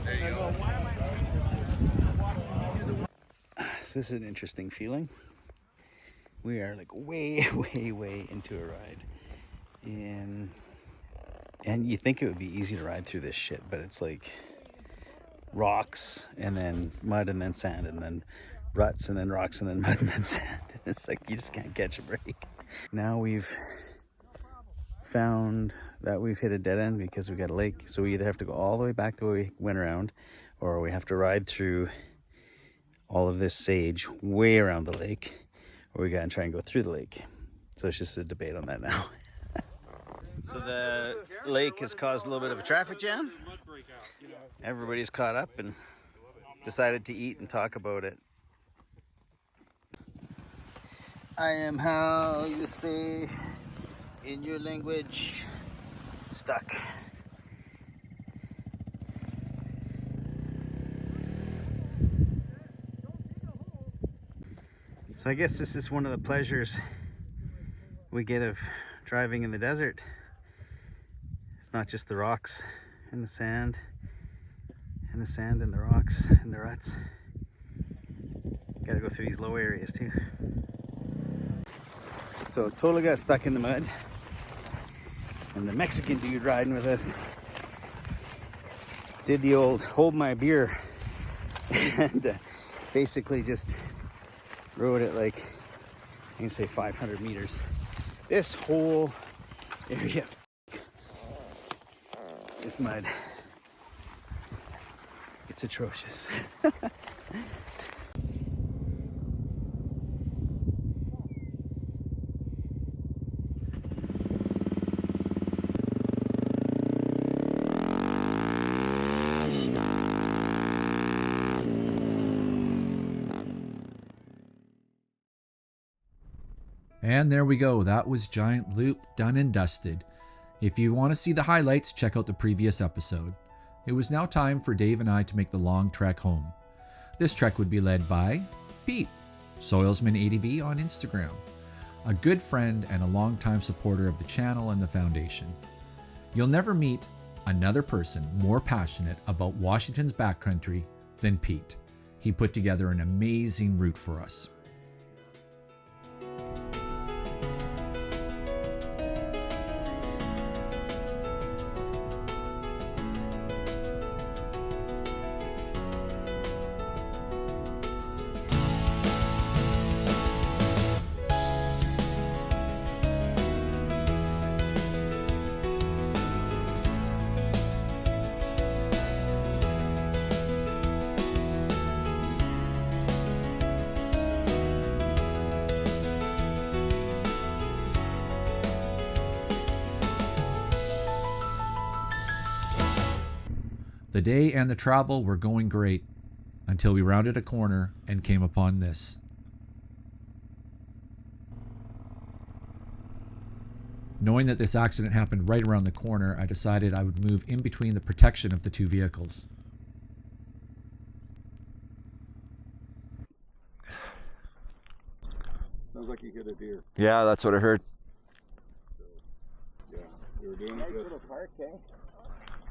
There you go. So this is an interesting feeling. We are like way into a ride. And you think it would be easy to ride through this shit, but it's like rocks and then mud and then sand and then ruts and then rocks and then mud and then sand. It's like you just can't catch a break. Now we've found that we've hit a dead end because we got a lake. So we either have to go all the way back the way we went around, or we have to ride through all of this sage way around the lake, or we gotta try and go through the lake. So it's just a debate on that now. So the lake has caused a little bit of a traffic jam. Everybody's caught up and decided to eat and talk about it. I am, how you say in your language, stuck. So I guess this is one of the pleasures we get of driving in the desert. It's not just the rocks and the sand and the rocks and the ruts. Gotta go through these low areas too. So totally got stuck in the mud. And the Mexican dude riding with us did the old hold my beer and basically just rode it like, I can say 500 meters. This whole area is mud. It's atrocious. And there we go. That was Giant Loop done and dusted. If you want to see the highlights, check out the previous episode. It was now time for Dave and I to make the long trek home. This trek would be led by Pete, Soilsman ADV on Instagram, a good friend and a longtime supporter of the channel and the foundation. You'll never meet another person more passionate about Washington's backcountry than Pete. He put together an amazing route for us. The day and the travel were going great until we rounded a corner and came upon this. Knowing that this accident happened right around the corner, I decided I would move in between the protection of the two vehicles. Sounds like you hit a deer. Yeah, that's what I heard. So, yeah, they were doing Nice good. little park, eh?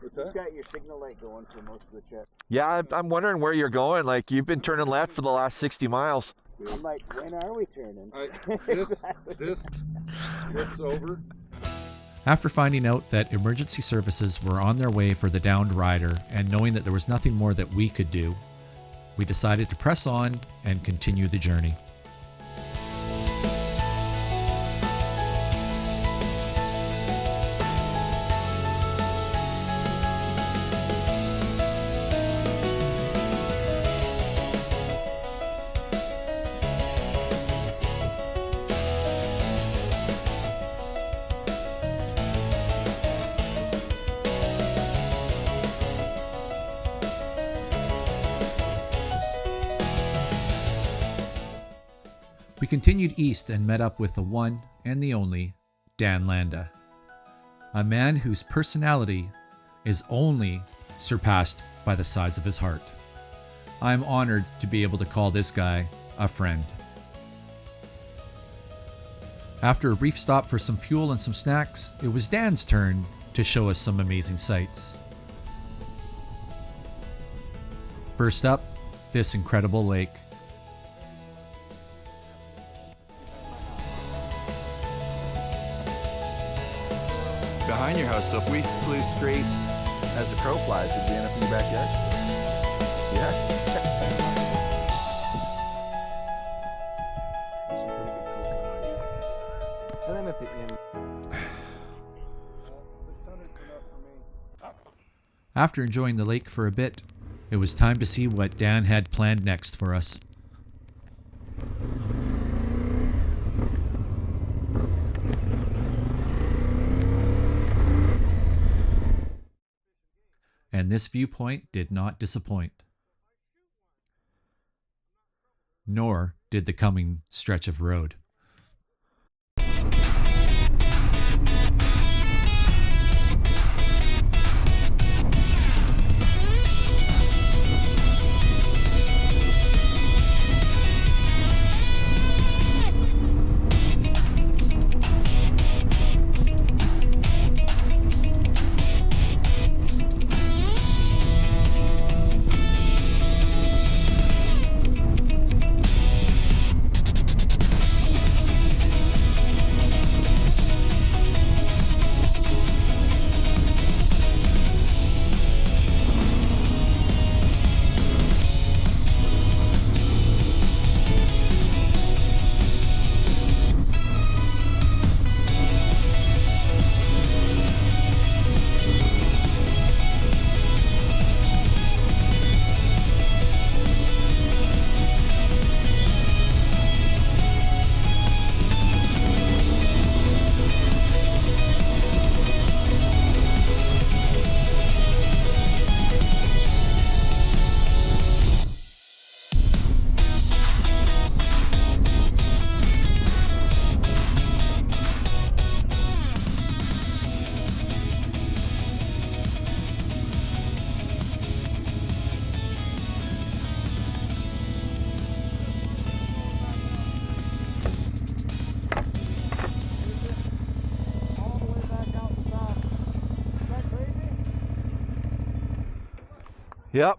What's You've that? got your signal light going for most of the trip. Yeah, I'm wondering where you're going. Like, you've been turning left for the last 60 miles. I'm like, when are we turning? This over. After finding out that emergency services were on their way for the downed rider and knowing that there was nothing more that we could do, we decided to press on and continue the journey. We continued east and met up with the one and the only Dan Landanda, a man whose personality is only surpassed by the size of his heart. I'm honored to be able to call this guy a friend. After a brief stop for some fuel and some snacks, it was Dan's turn to show us some amazing sights. First up, this incredible lake. Behind your house, so if we flew straight as the crow flies, would we end up in your backyard? Yeah. And then at the end. After enjoying the lake for a bit, it was time to see what Dan had planned next for us. And this viewpoint did not disappoint. Nor did the coming stretch of road. Yep.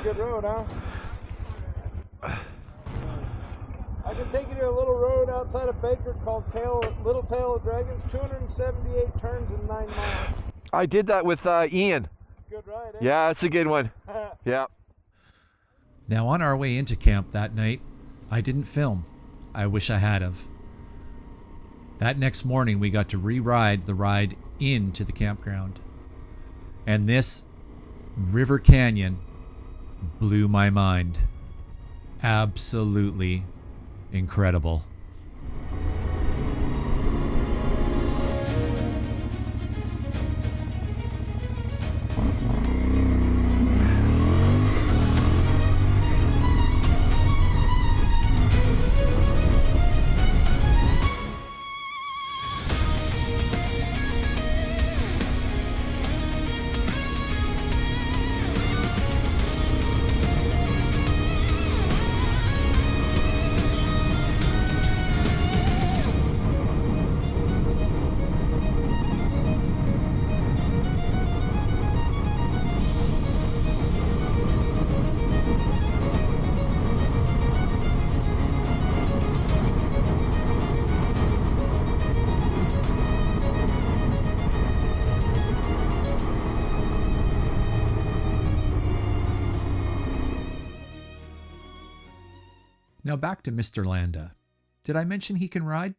Good road, huh? I can take you to a little road outside of Baker called Little Tail of Dragons, 278 turns in 9 miles. I did that with Ian. Good ride, eh? Yeah, it's a good one. Yeah. Now on our way into camp that night, I didn't film. I wish I had of. That next morning we got to re-ride the ride into the campground. And this River Canyon blew my mind. Absolutely incredible. Now back to Mr. Landa. Did I mention he can ride?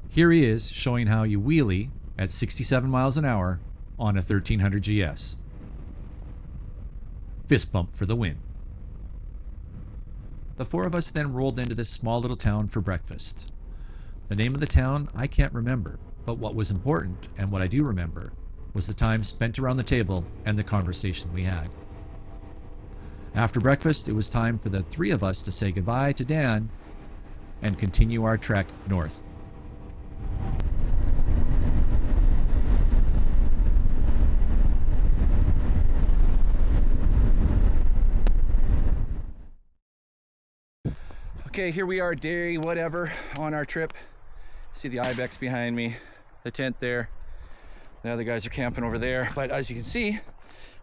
Here he is showing how you wheelie at 67 miles an hour on a 1300 GS. Fist bump for the win. The four of us then rolled into this small little town for breakfast. The name of the town I can't remember, but what was important, and what I do remember, was the time spent around the table and the conversation we had. After breakfast, it was time for the three of us to say goodbye to Dan and continue our trek north. Okay, here we are, day whatever, on our trip. See the ibex behind me, the tent there. The other guys are camping over there. But as you can see,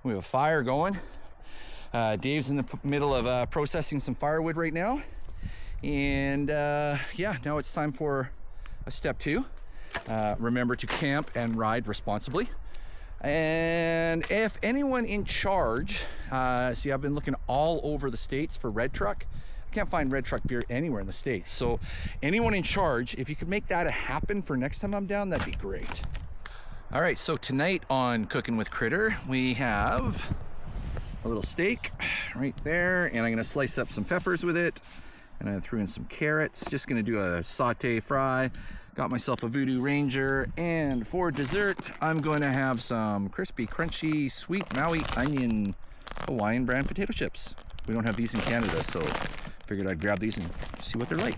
we have a fire going. Dave's in the middle of processing some firewood right now. And yeah, now it's time for a step 2. Remember to camp and ride responsibly. And if anyone in charge, see, I've been looking all over the States for Red Truck. I can't find Red Truck beer anywhere in the States. So anyone in charge, if you could make that happen for next time I'm down, that'd be great. All right, so tonight on Cooking with Critter, we have a little steak right there, and I'm gonna slice up some peppers with it, and I threw in some carrots. Just gonna do a saute fry. Got myself a Voodoo Ranger, and for dessert, I'm going to have some crispy, crunchy, sweet Maui onion Hawaiian brand potato chips. We don't have these in Canada, so figured I'd grab these and see what they're like.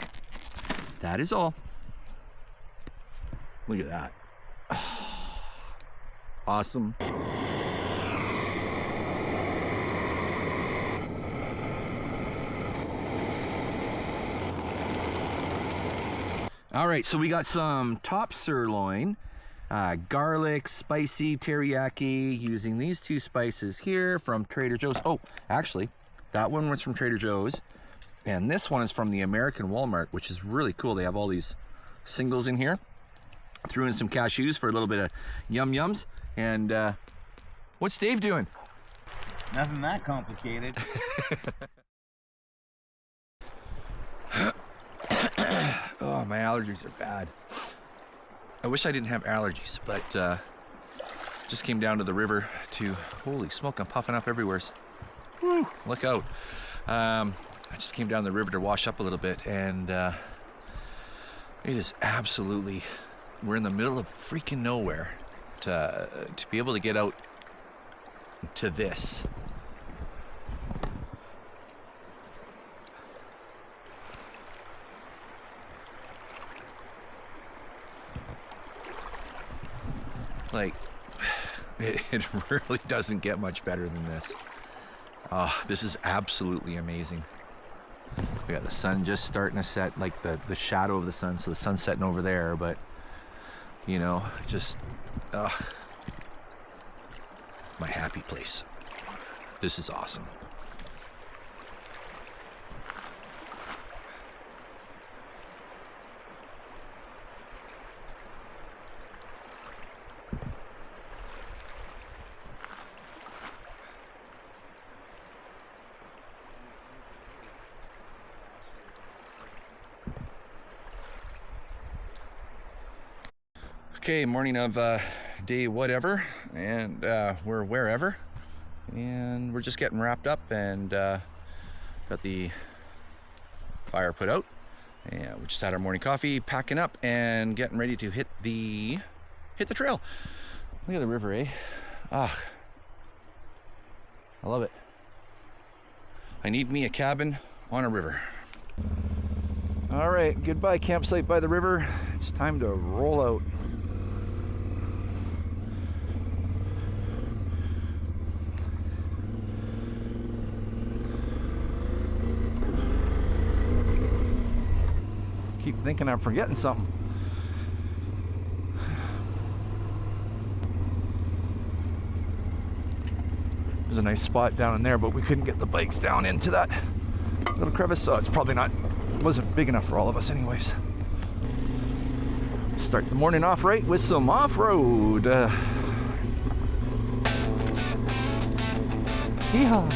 That is all. Look at that. Awesome. All right, so we got some top sirloin, garlic, spicy teriyaki, using these 2 spices here from Trader Joe's. Oh, actually, that one was from Trader Joe's, and this one is from the American Walmart, which is really cool. They have all these singles in here. Threw in some cashews for a little bit of yum-yums. And what's Dave doing? Nothing that complicated. Oh, my allergies are bad. I wish I didn't have allergies, but just came down to the river to, holy smoke, I'm puffing up everywhere. Woo, look out. I just came down the river to wash up a little bit, and it is absolutely, we're in the middle of freaking nowhere to be able to get out to this. Like, it really doesn't get much better than this. This is absolutely amazing. We got the sun just starting to set, like the shadow of the sun, so the sun's setting over there, but you know, just my happy place. This is awesome. Okay, morning of day whatever, and we're wherever, and we're just getting wrapped up and got the fire put out, and we just had our morning coffee, packing up and getting ready to hit the trail. Look at the river, eh? I love it. I need me a cabin on a river. All right, goodbye campsite by the river. It's time to roll out. Keep thinking I'm forgetting something. There's a nice spot down in there, but we couldn't get the bikes down into that little crevice, so it's probably wasn't big enough for all of us anyways. Start the morning off right with some off-road. Yeehaw.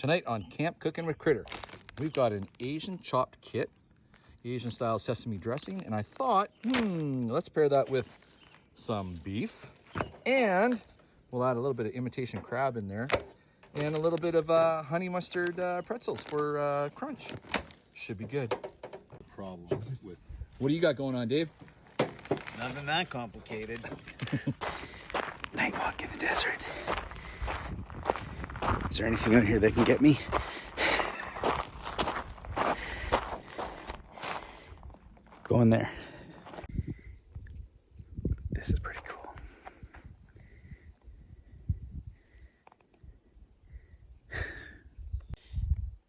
Tonight on Camp Cooking with Critter, we've got an Asian chopped kit, Asian style sesame dressing, and I thought, let's pair that with some beef, and we'll add a little bit of imitation crab in there, and a little bit of honey mustard pretzels for crunch. Should be good. Problem with. What do you got going on, Dave? Nothing that complicated. Night walk in the desert. Is there anything out here that can get me? Go in there. This is pretty cool.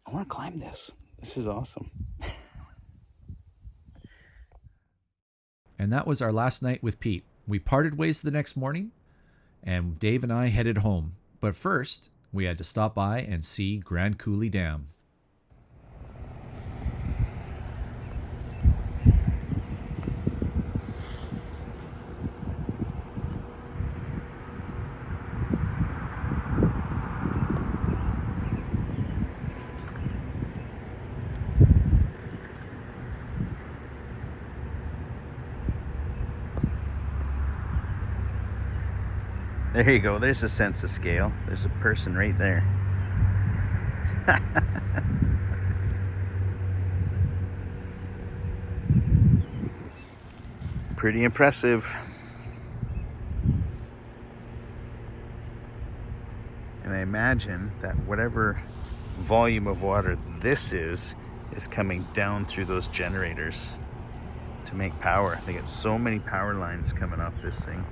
I want to climb this. This is awesome. And that was our last night with Pete. We parted ways the next morning, and Dave and I headed home. But first, we had to stop by and see Grand Coulee Dam. There you go. There's a sense of scale. There's a person right there. Pretty impressive. And I imagine that whatever volume of water this is coming down through those generators to make power. They get so many power lines coming off this thing.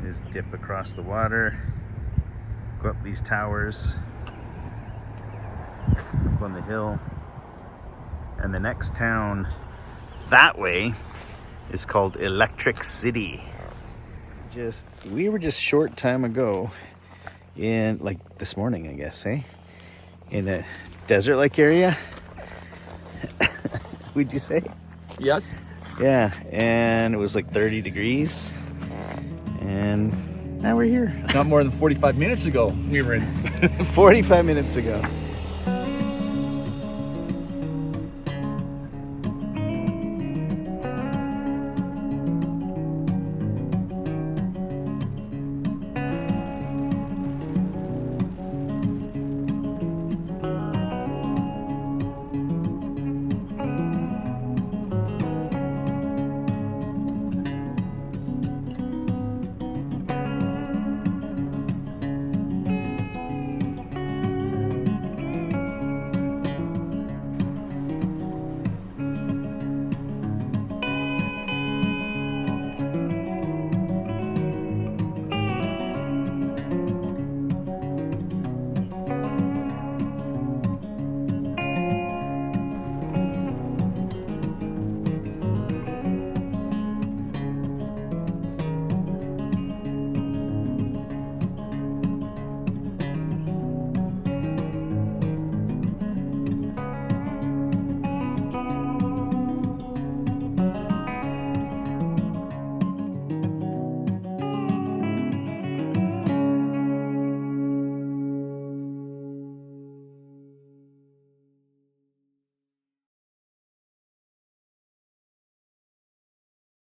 Just dip across the water, go up these towers, up on the hill, and the next town that way is called Electric City. We were just short time ago in, like this morning, I guess, in a desert-like area. Would you say? Yes. Yeah, and it was like 30 degrees. And now we're here. Not more than 45 minutes ago, we were in. 45 minutes ago.